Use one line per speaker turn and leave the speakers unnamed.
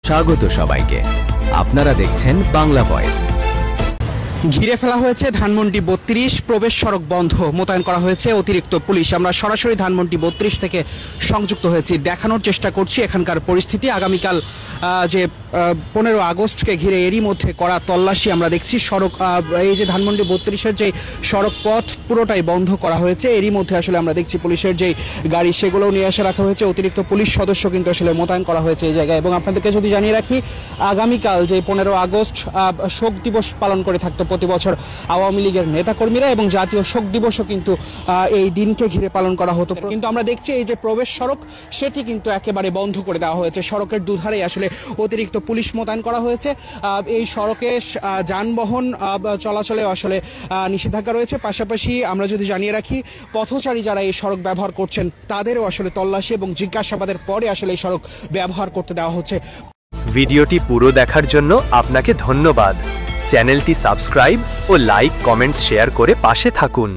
স্বাগত সবাইকে। আপনারা দেখছেন বাংলা ভয়েস।
ঘিরে ফেলা হয়েছে ধানমন্ডি 32, প্রবেশ সড়ক বন্ধ, মোতায়েন করা হয়েছে অতিরিক্ত পুলিশ। আমরা সরাসরি ধানমন্ডি 32 থেকে সংযুক্ত হয়েছি, দেখানোর চেষ্টা করছি এখানকার পরিস্থিতি। আগামীকাল যে 15 আগস্টকে ঘিরে এরই মধ্যে করা তল্লাশি আমরা দেখছি। সড়ক এই যে ধানমন্ডি 32-এর যে সড়ক পথ পুরোটাই বন্ধ করা হয়েছে। এরই মধ্যে আসলে আমরা দেখছি পুলিশের যেই গাড়ি সেগুলোও নিয়ে এসে রাখা হয়েছে। অতিরিক্ত পুলিশ সদস্য কিন্তু আসলে মোতায়েন করা হয়েছে এই জায়গায়। এবং আপনাদেরকে যদি জানিয়ে রাখি, আগামীকাল যে 15 আগস্ট শোক দিবস পালন করে থাকতো প্রতি বছর আওয়ামী লীগের নেতাকর্মীরা, এবং জাতীয় শোক দিবসও কিন্তু এই দিনকে ঘিরে পালন করা হতো। কিন্তু আমরা দেখছি এই যে প্রবেশ সড়ক সেটি কিন্তু একেবারে বন্ধ করে দেওয়া হয়েছে। সড়কের দুধারে আসলে অতিরিক্ত পুলিশ মোতায়েন করা হয়েছে। এই সড়কে যানবাহন চলাচলে আসলে নিষেধাজ্ঞা রয়েছে। পাশাপাশি আমরা যদি জানিয়ে রাখি, পথচারী যারা এই সড়ক ব্যবহার করছেন তাদেরও আসলে তল্লাশি এবং জিজ্ঞাসাবাদের পরে আসলে এই সড়ক ব্যবহার করতে দেওয়া হচ্ছে।
ভিডিওটি পুরো দেখার জন্য আপনাকে ধন্যবাদ। চ্যানেলটি সাবস্ক্রাইব ও লাইক, কমেন্টস, শেয়ার করে পাশে থাকুন।